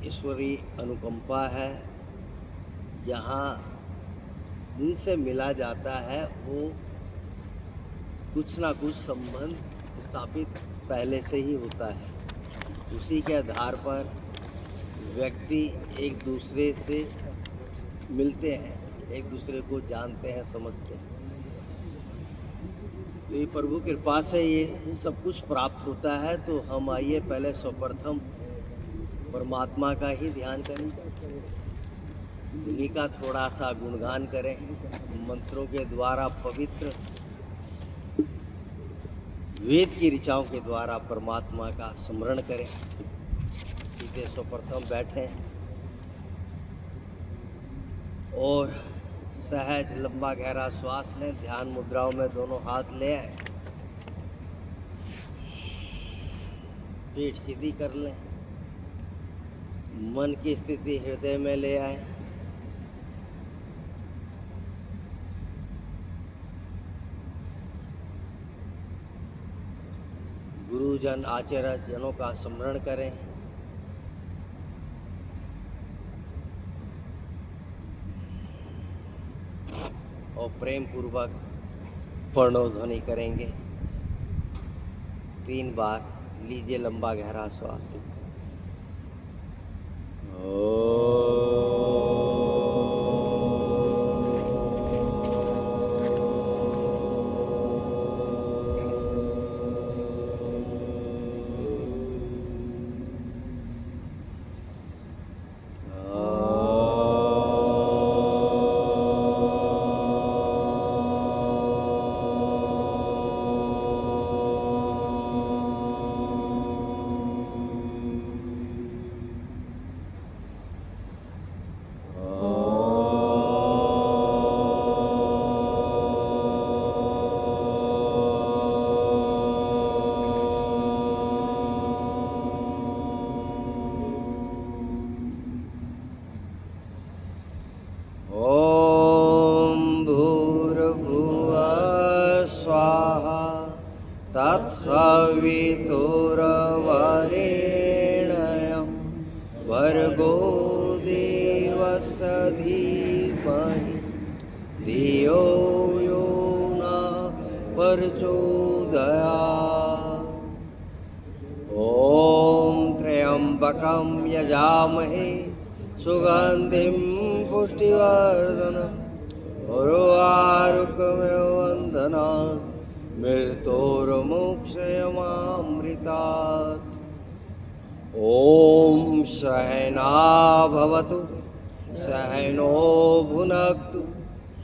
ईश्वरीय अनुकंपा है। जहाँ जिनसे मिला जाता है वो कुछ ना कुछ संबंध स्थापित पहले से ही होता है। उसी के आधार पर व्यक्ति एक दूसरे से मिलते हैं, एक दूसरे को जानते हैं, समझते हैं। तो ये प्रभु कृपा से ये सब कुछ प्राप्त होता है। तो हम आइए पहले सर्वप्रथम परमात्मा का ही ध्यान करें, उन्हीं का थोड़ा सा गुणगान करें, मंत्रों के द्वारा, पवित्र वेद की ऋचाओं के द्वारा परमात्मा का स्मरण करें। सीधे सर्वप्रथम बैठें और सहज लंबा गहरा श्वास लें। ध्यान मुद्राओं में दोनों हाथ ले आए, पीठ सीधी कर लें, मन की स्थिति हृदय में ले आए। गुरुजन आचार्य जनों का स्मरण करें। और प्रेम पूर्वक प्रणवध्वनि करेंगे 3 बार। लीजिए लंबा गहरा श्वास। तत्सवितुर्वरेण्यं भर्गो देवस्य धीमहि धियो यो न प्रचोदयात्। ॐ त्र्यम्बकं यजामहे सुगन्धिं पुष्टिवर्धनम् उर्वारुकमिव बन्धनात् मृत्योर्मुक्षयमामृतात्। ॐ सहना भवतु सहनो भुनक्तु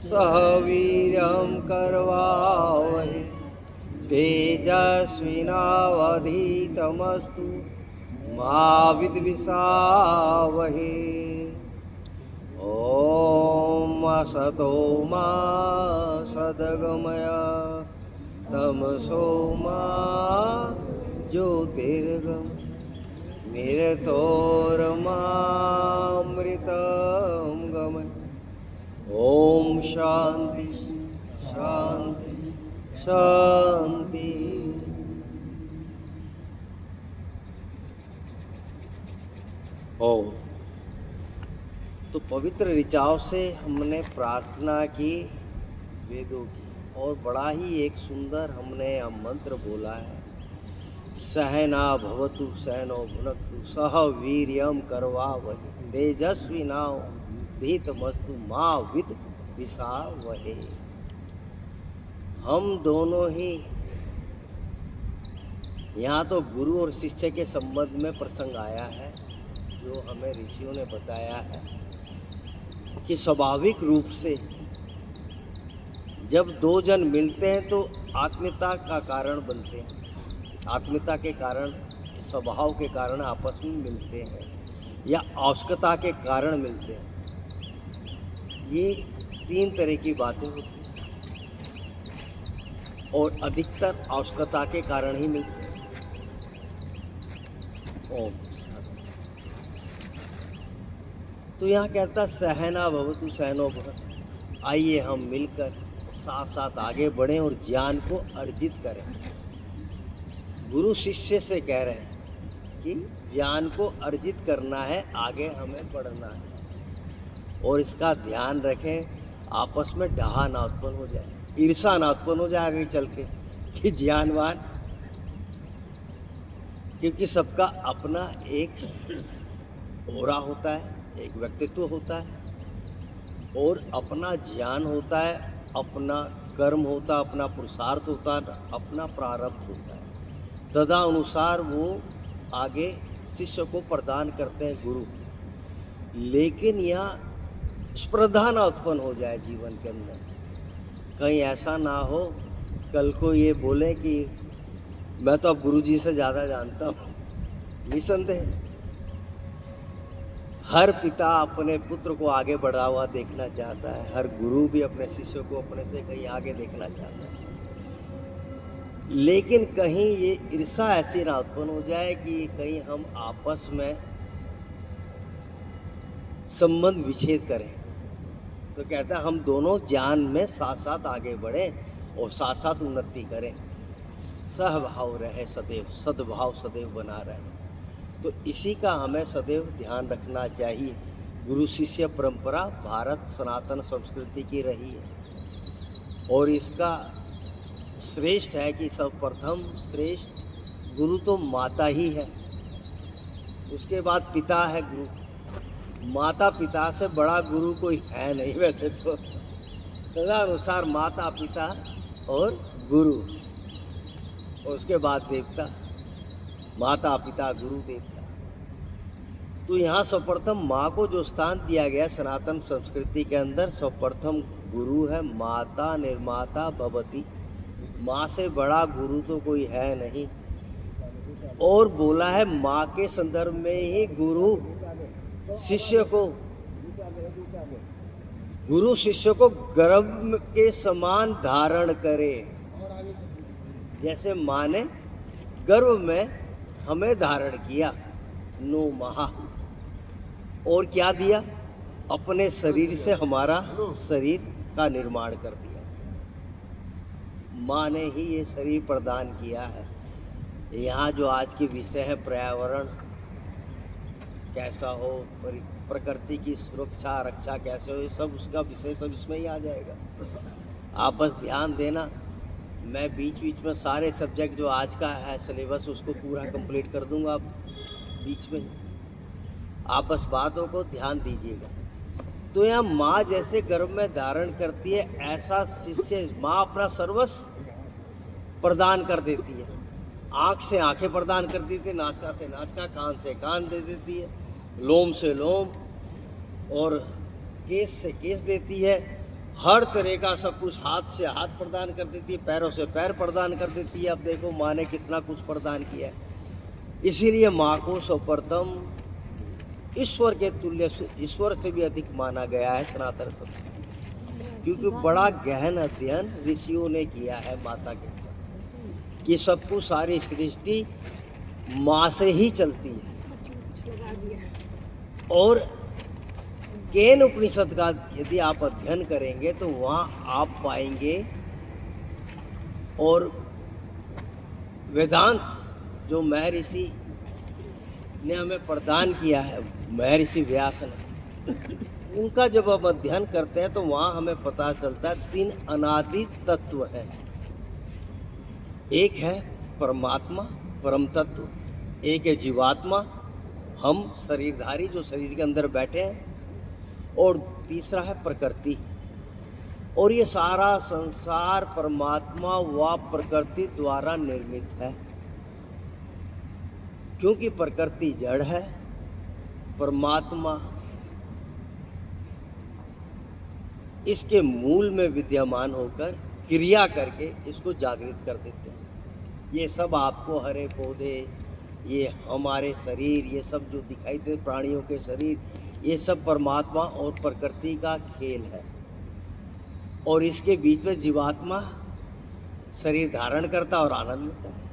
सह वीर्यं करवावहै तेजस्विनावधीतमस्तु मा विद्विषावहै। ॐ असतो मा सद्गमय तमसो मा ज्योतिर्गम मृतोर्मामृतं गमय। ॐ शांति शांति शांति। ओम। तो पवित्र ऋचाओं से हमने प्रार्थना की, वेदों की, और बड़ा ही एक सुंदर हमने यह मंत्र बोला है, सहना भवतु सहनो भुनक्तु सह वीर्यम करवावहै तेजस्विनावधीतमस्तु मा विद्विषावहै। हम दोनों ही यहाँ तो गुरु और शिष्य के संबंध में प्रसंग आया है, जो हमें ऋषियों ने बताया है कि स्वाभाविक रूप से जब दो जन मिलते हैं तो आत्मीयता का कारण बनते हैं, आत्मीयता के कारण, स्वभाव के कारण आपस में मिलते हैं या आवश्यकता के कारण मिलते हैं। ये 3 तरह की बातें होती हैं और अधिकतर आवश्यकता के कारण ही मिलते हैं। ओम। तो यहाँ कहता सहना भवतु सहनो भवतु। आइए हम मिलकर साथ साथ आगे बढ़ें और ज्ञान को अर्जित करें। गुरु शिष्य से कह रहे हैं कि ज्ञान को अर्जित करना है, आगे हमें बढ़ना है। और इसका ध्यान रखें, आपस में डहा ना उत्पन्न हो जाए, ईर्षा ना उत्पन्न हो जाए आगे चल के कि ज्ञानवान, क्योंकि सबका अपना एक ओरा होता है, एक व्यक्तित्व होता है और अपना ज्ञान होता है, अपना कर्म होता है, अपना पुरुषार्थ होता है, अपना प्रारब्ध होता है। तदनुसार वो आगे शिष्य को प्रदान करते हैं गुरु। लेकिन यहाँ स्पर्धा ना उत्पन्न हो जाए जीवन के अंदर, कहीं ऐसा ना हो कल को ये बोले कि मैं तो अब गुरु जी से ज़्यादा जानता हूँ। निसंदेह हर पिता अपने पुत्र को आगे बढ़ा हुआ देखना चाहता है, हर गुरु भी अपने शिष्य को अपने से कहीं आगे देखना चाहता है। लेकिन कहीं ये ईर्षा ऐसी ना उत्पन्न हो जाए कि कहीं हम आपस में संबंध विच्छेद करें। तो कहता है हम दोनों ज्ञान में साथ साथ आगे बढ़ें और साथ साथ उन्नति करें, सहभाव रहे सदैव, सद्भाव सदैव बना रहे। तो इसी का हमें सदैव ध्यान रखना चाहिए। गुरु शिष्य परंपरा भारत सनातन संस्कृति की रही है और इसका श्रेष्ठ है कि सर्वप्रथम श्रेष्ठ गुरु तो माता ही है, उसके बाद पिता है गुरु। माता पिता से बड़ा गुरु कोई है नहीं वैसे तो। तदनुसार माता पिता और गुरु, और उसके बाद देवता, माता पिता गुरु देवता। तो यहाँ सर्वप्रथम माँ को जो स्थान दिया गया सनातन संस्कृति के अंदर, सर्वप्रथम गुरु है, माता निर्माता भवती। माँ से बड़ा गुरु तो कोई है नहीं। और बोला है माँ के संदर्भ में ही गुरु शिष्य को, गुरु शिष्य को गर्भ के समान धारण करे। जैसे माँ ने गर्भ में हमें धारण किया 9 माह, और क्या दिया, अपने शरीर से हमारा शरीर का निर्माण कर दिया। माँ ने ही ये शरीर प्रदान किया है। यहाँ जो आज के विषय है पर्यावरण कैसा हो, प्रकृति की सुरक्षा रक्षा कैसे हो, ये सब उसका विषय सब इसमें ही आ जाएगा। आप बस ध्यान देना, मैं बीच बीच में सारे सब्जेक्ट जो आज का है सिलेबस उसको पूरा कंप्लीट कर दूंगा बीच में। आप बस बातों को ध्यान दीजिएगा। तो यहाँ माँ जैसे गर्भ में धारण करती है, ऐसा शिष्य माँ अपना सर्वस्व प्रदान कर देती है। आँख से आँखें प्रदान कर देती है, नासिका से नासिका, कान से कान दे देती है, लोम से लोम और केस से केस देती है। हर तरह का सब कुछ, हाथ से हाथ प्रदान कर देती है, पैरों से पैर प्रदान कर देती है। अब देखो माँ ने कितना कुछ प्रदान किया है। इसीलिए माँ को सर्वप्रथम ईश्वर के तुल्य, ईश्वर से भी अधिक माना गया है सनातन संस्कृति, क्योंकि बड़ा गहन अध्ययन ऋषियों ने किया है माता के ऊपर कि सब कुछ सारी सृष्टि माँ से ही चलती है। और केन उपनिषद का यदि आप अध्ययन करेंगे तो वहाँ आप पाएंगे, और वेदांत जो महर्षि ने हमें प्रदान किया है, महर्षि व्यास ने, उनका जब हम अध्ययन करते हैं तो वहाँ हमें पता चलता है 3 अनादि तत्व हैं। एक है परमात्मा परम तत्व, एक है जीवात्मा, हम शरीरधारी जो शरीर के अंदर बैठे हैं, और तीसरा है प्रकृति। और ये सारा संसार परमात्मा व प्रकृति द्वारा निर्मित है, क्योंकि प्रकृति जड़ है, परमात्मा इसके मूल में विद्यमान होकर क्रिया करके इसको जागृत कर देते हैं। ये सब आपको हरे पौधे, ये हमारे शरीर, ये सब जो दिखाई दे प्राणियों के शरीर, ये सब परमात्मा और प्रकृति का खेल है। और इसके बीच में जीवात्मा शरीर धारण करता और आनंद लेता है।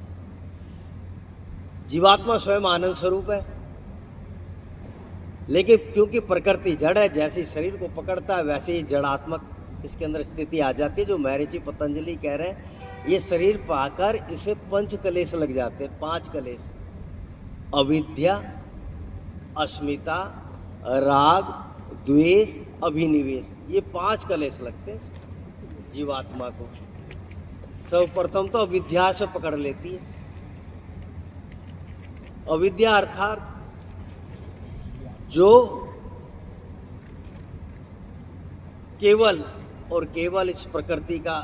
जीवात्मा स्वयं आनंद स्वरूप है, लेकिन क्योंकि प्रकृति जड़ है, जैसे शरीर को पकड़ता है वैसे ही जड़ात्मक इसके अंदर स्थिति आ जाती है। जो महर्षि पतंजलि कह रहे हैं, ये शरीर पाकर इसे 5 कलेश लग जाते हैं, 5 कलेश। अविद्या, अस्मिता, राग, द्वेष, अभिनिवेश, ये 5 कलेश लगते हैं जीवात्मा को। सर्वप्रथम तो अविद्या से पकड़ लेती है। अविद्या अर्थात जो केवल और केवल इस प्रकृति का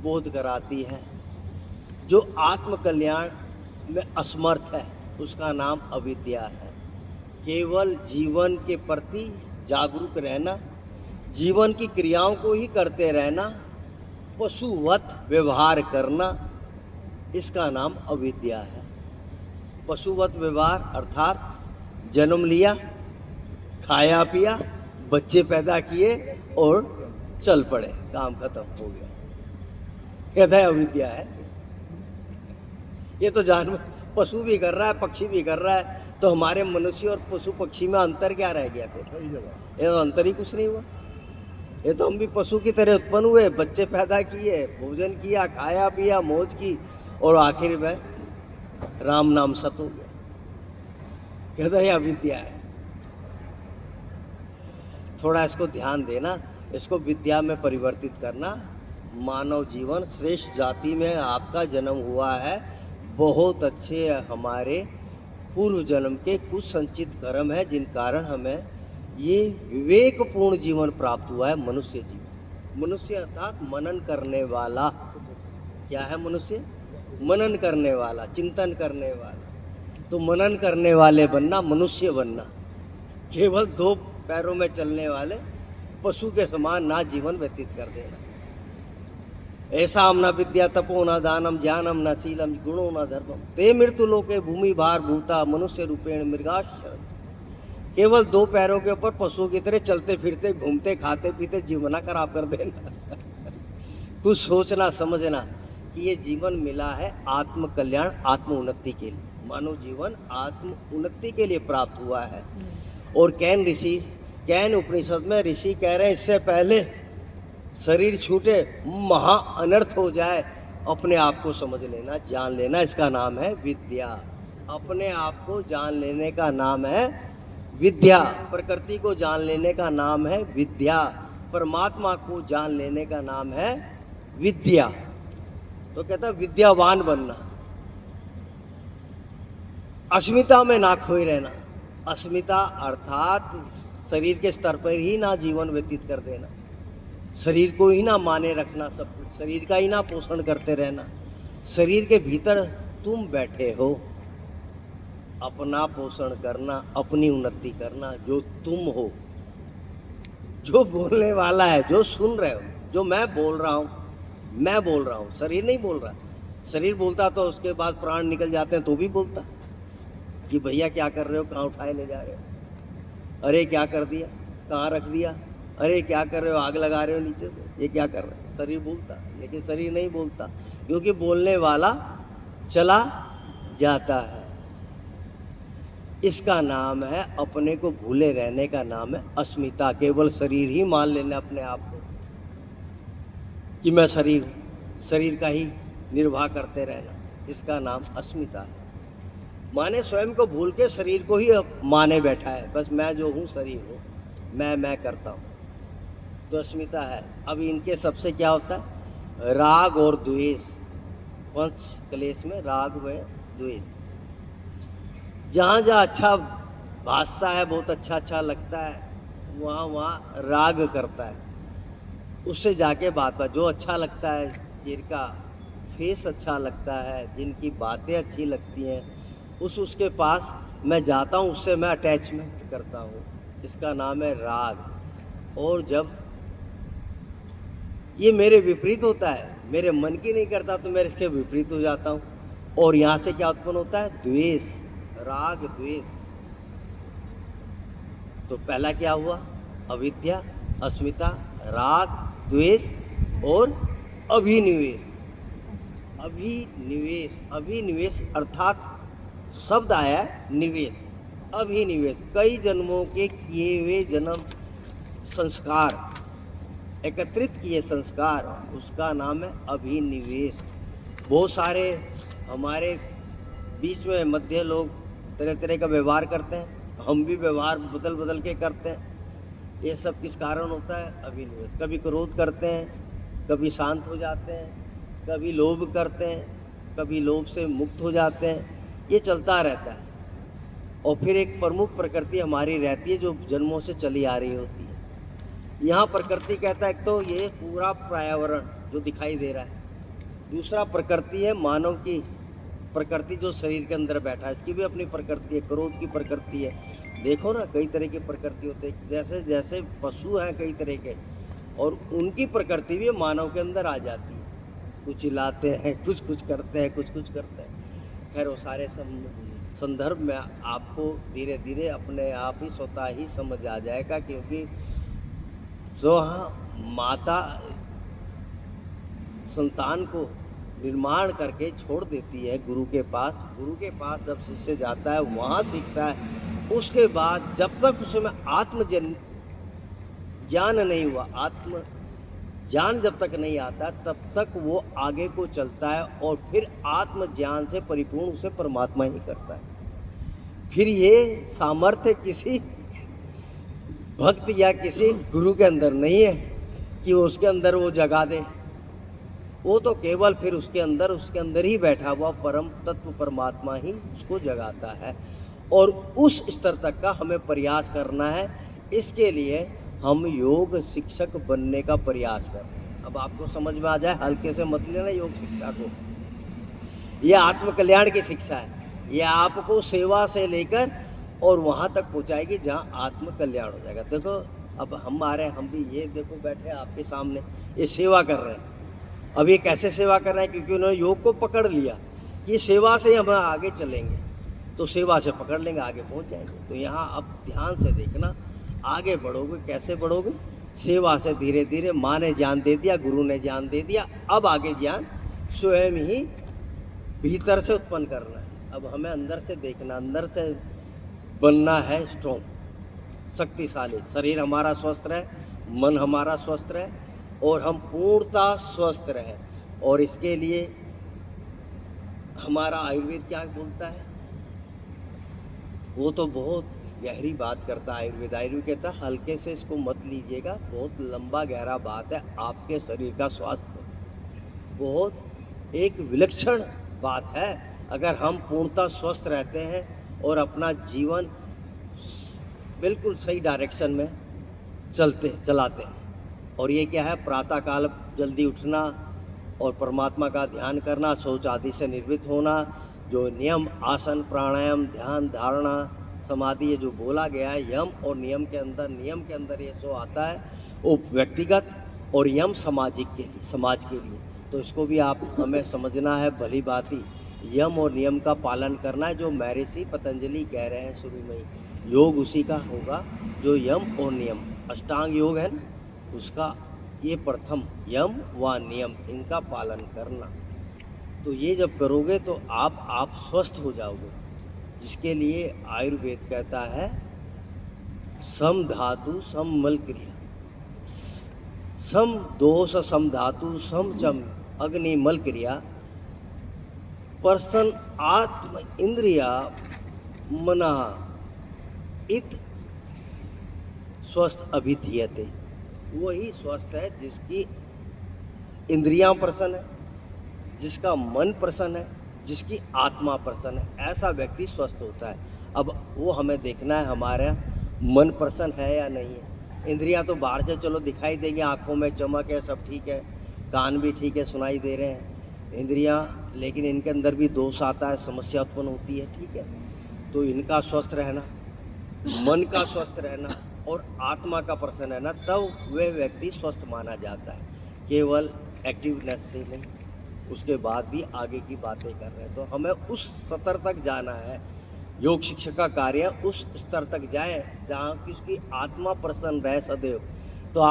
बोध कराती है, जो आत्म कल्याण में असमर्थ है, उसका नाम अविद्या है। केवल जीवन के प्रति जागरूक रहना, जीवन की क्रियाओं को ही करते रहना, पशुवत व्यवहार करना, इसका नाम अविद्या है। पशुवत व्यवहार अर्थात जन्म लिया, खाया पिया, बच्चे पैदा किए और चल पड़े, काम खत्म हो गया, कहता है अविद्या है। ये तो जानवर, पशु भी कर रहा है, पक्षी भी कर रहा है, तो हमारे मनुष्य और पशु पक्षी में अंतर क्या रह गया फिर? ये तो अंतर ही कुछ नहीं हुआ। ये तो हम भी पशु की तरह उत्पन्न हुए, बच्चे पैदा किए, भोजन किया, खाया पिया, मौज की, और आखिर में राम नाम सत हो गया, कहता है अविद्या है। थोड़ा इसको ध्यान देना, इसको विद्या में परिवर्तित करना। मानव जीवन श्रेष्ठ जाति में आपका जन्म हुआ है, बहुत अच्छे हमारे पूर्व जन्म के कुछ संचित कर्म है, जिन कारण हमें ये विवेकपूर्ण जीवन प्राप्त हुआ है, मनुष्य जीवन। मनुष्य अर्थात मनन करने वाला। क्या है मनुष्य? मनन करने वाला, चिंतन करने वाला। तो मनन करने वाले बनना, मनुष्य बनना। केवल 2 पैरों में चलने वाले पशु के समान ना जीवन व्यतीत कर देना। ऐसा न विद्या तपो न दानम ज्ञानम न शीलम गुणो न धर्मम ते मृत्यु लोके भूमि भार भूता मनुष्य रूपेण मृगाश्चरण। केवल 2 पैरों के ऊपर पशुओं की तरह चलते फिरते घूमते खाते पीते जीवन खराब कर देना। कुछ सोचना समझना कि ये जीवन मिला है आत्म कल्याण, आत्म उन्नति के लिए। मानव जीवन आत्म उन्नति के लिए प्राप्त हुआ है। और कैन उपनिषद में ऋषि कह रहे हैं, इससे पहले शरीर छूटे, महा अनर्थ हो जाए, अपने आप को समझ लेना, जान लेना, इसका नाम है विद्या। अपने आप को जान लेने का नाम है विद्या। प्रकृति को जान लेने का नाम है विद्या। परमात्मा को जान लेने का नाम है विद्या। तो कहता है विद्यावान बनना, अस्मिता में ना खोए रहना। अस्मिता अर्थात शरीर के स्तर पर ही ना जीवन व्यतीत कर देना, शरीर को ही ना माने रखना, सब कुछ शरीर का ही ना पोषण करते रहना। शरीर के भीतर तुम बैठे हो, अपना पोषण करना, अपनी उन्नति करना, जो तुम हो, जो बोलने वाला है, जो सुन रहे हो, जो मैं बोल रहा हूँ, शरीर नहीं बोल रहा। शरीर बोलता तो उसके बाद प्राण निकल जाते हैं तो भी बोलता कि भैया क्या कर रहे हो, कहाँ उठाए ले जा रहे हो, अरे क्या कर दिया, कहाँ रख दिया, अरे क्या कर रहे हो, आग लगा रहे हो नीचे से, ये क्या कर रहे हो। शरीर बोलता, लेकिन शरीर नहीं बोलता, क्योंकि बोलने वाला चला जाता है। इसका नाम है, अपने को भूले रहने का नाम है अस्मिता। केवल शरीर ही मान लेना अपने आप को कि मैं शरीर हूँ, शरीर का ही निर्वाह करते रहना, इसका नाम अस्मिता है। माने स्वयं को भूल के शरीर को ही माने बैठा है, बस मैं जो हूँ शरीर हूँ, मैं करता हूँ, तो अस्मिता है। अब इनके सबसे क्या होता है, राग और द्वेष। 5 क्लेश में राग व द्वेष। जहाँ जहाँ अच्छा भासता है, बहुत अच्छा लगता है, वहाँ राग करता है, उससे जाके बात जो अच्छा लगता है, जिनका फेस अच्छा लगता है, जिनकी बातें अच्छी लगती हैं, उसके पास मैं जाता हूँ, उससे मैं अटैचमेंट करता हूँ, इसका नाम है राग। और जब ये मेरे विपरीत होता है, मेरे मन की नहीं करता, तो मैं इसके विपरीत हो जाता हूँ, और यहाँ से क्या उत्पन्न होता है, द्वेष, राग द्वेष। तो पहला क्या हुआ, अविद्या, अस्मिता, राग, द्वेष और अभिनिवेश। अभिनिवेश अर्थात शब्द आया निवेश, अभिनिवेश, कई जन्मों के किए हुए जन्म संस्कार, एकत्रित किए संस्कार, उसका नाम है अभिनिवेश। बहुत सारे हमारे बीच में मध्य लोग तरह तरह का व्यवहार करते हैं, हम भी व्यवहार बदल बदल के करते हैं। ये सब किस कारण होता है? अभिनिवेश। कभी क्रोध करते हैं, कभी शांत हो जाते हैं, कभी लोभ करते हैं, कभी लोभ से मुक्त हो जाते हैं। ये चलता रहता है। और फिर एक प्रमुख प्रकृति हमारी रहती है जो जन्मों से चली आ रही होती है। यहाँ प्रकृति कहता है, एक तो ये पूरा पर्यावरण जो दिखाई दे रहा है, दूसरा प्रकृति है मानव की प्रकृति जो शरीर के अंदर बैठा है, इसकी भी अपनी प्रकृति है, क्रोध की प्रकृति है। देखो ना, कई तरह की प्रकृति होती है, जैसे जैसे पशु हैं कई तरह के, और उनकी प्रकृति भी मानव के अंदर आ जाती है। कुछ चिल्लाते हैं, कुछ कुछ करते हैं, कुछ कुछ करते हैं। खैर वो सारे संदर्भ में आपको धीरे धीरे अपने आप ही स्वतः ही समझ आ जाएगा, क्योंकि जो माता संतान को निर्माण करके छोड़ देती है गुरु के पास जब शिष्य जाता है वहाँ सीखता है। उसके बाद जब तक उसमें आत्मज्ञान नहीं हुआ, आत्म ज्ञान जब तक नहीं आता, तब तक वो आगे को चलता है और फिर आत्मज्ञान से परिपूर्ण उसे परमात्मा ही करता है। फिर ये सामर्थ्य किसी भक्त या किसी गुरु के अंदर नहीं है कि वो उसके अंदर वो जगा दे। वो तो केवल फिर उसके अंदर ही बैठा हुआ परम तत्व परमात्मा ही उसको जगाता है। और उस स्तर तक का हमें प्रयास करना है। इसके लिए हम योग शिक्षक बनने का प्रयास करें। अब आपको समझ में आ जाए, हल्के से मत लेना योग शिक्षा को। ये आत्मकल्याण की शिक्षा है। ये आपको सेवा से लेकर और वहाँ तक पहुँचाएगी जहाँ आत्मकल्याण हो जाएगा। देखो अब हम भी ये देखो बैठे आपके सामने, ये सेवा कर रहे हैं। अब ये कैसे सेवा कर रहे हैं? क्योंकि उन्होंने योग को पकड़ लिया कि सेवा से हम आगे चलेंगे, तो सेवा से पकड़ लेंगे, आगे पहुँच जाएंगे। तो यहाँ अब ध्यान से देखना, आगे बढ़ोगे कैसे बढ़ोगे? सेवा से धीरे धीरे। माँ ने ज्ञान दे दिया, गुरु ने ज्ञान दे दिया, अब आगे ज्ञान स्वयं ही भीतर से उत्पन्न करना है। अब हमें अंदर से देखना, अंदर से बनना है स्ट्रॉन्ग, शक्तिशाली। शरीर हमारा स्वस्थ रहे, मन हमारा स्वस्थ रहे और हम पूर्णतः स्वस्थ रहे। और इसके लिए हमारा आयुर्वेद क्या बोलता है? वो तो बहुत गहरी बात करता है आयुर्वेद। आयुर्वेद कहता है हल्के से इसको मत लीजिएगा, बहुत लंबा गहरा बात है। आपके शरीर का स्वास्थ्य बहुत एक विलक्षण बात है। अगर हम पूर्णतः स्वस्थ रहते हैं और अपना जीवन बिल्कुल सही डायरेक्शन में चलाते हैं। और ये क्या है? प्रातःकाल जल्दी उठना और परमात्मा का ध्यान करना, शौच आदि से निर्वृत्त होना, जो नियम आसन प्राणायाम ध्यान धारणा समाधि ये जो बोला गया है, यम और नियम के अंदर ये सो आता है, वो व्यक्तिगत और यम सामाजिक के लिए, समाज के लिए। तो इसको भी हमें समझना है भली भांति। यम और नियम का पालन करना है, जो महर्षि पतंजलि कह रहे हैं शुरू में ही। योग उसी का होगा जो यम और नियम, अष्टांग योग है ना, उसका ये प्रथम यम व नियम, इनका पालन करना। तो ये जब करोगे तो आप स्वस्थ हो जाओगे, जिसके लिए आयुर्वेद कहता है सम धातु सम मल क्रिया, सम दोष सम धातु सम चम अग्नि मल क्रिया, पर्सन आत्म इंद्रिया मना इत स्वस्थ अभिधीयते। वही स्वस्थ है जिसकी इंद्रियां प्रसन्न है, जिसका मन प्रसन्न है, जिसकी आत्मा प्रसन्न है, ऐसा व्यक्ति स्वस्थ होता है। अब वो हमें देखना है हमारा मन प्रसन्न है या नहीं है। इंद्रियां तो बाहर से चलो दिखाई देंगी, आंखों में चमक है, सब ठीक है, कान भी ठीक है, सुनाई दे रहे हैं इंद्रियां, लेकिन इनके अंदर भी दोष आता है, समस्या उत्पन्न होती है, ठीक है। तो इनका स्वस्थ रहना, मन का स्वस्थ रहना और आत्मा का प्रसन्न रहना, तब वह व्यक्ति स्वस्थ माना जाता है। केवल एक्टिवनेस से नहीं, उसके बाद भी आगे की बातें कर रहे हैं। तो हमें उस स्तर तक जाना है। योग शिक्षक का कार्य उस स्तर तक जाए जहाँ की उसकी आत्मा प्रसन्न रहे सदैव। तो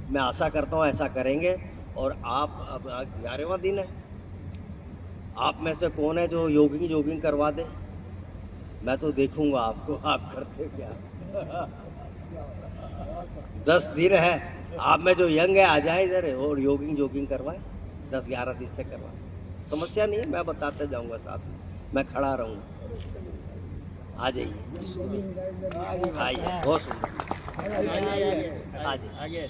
मैं आशा करता हूँ ऐसा करेंगे। और आप अब 11वां दिन है, आप में से कौन है जो जॉगिंग करवा दे? मैं तो देखूंगा आपको, आप करते क्या। 10 दिन है, आप में जो यंग है आ जाए इधर और जॉगिंग करवाए, 10-11 दिन से करवाए। समस्या नहीं है, मैं बताते जाऊंगा, साथ में मैं खड़ा रहूँगा। आ जाइए, आइए, बहुत सुंदर, आ जाइए। आगे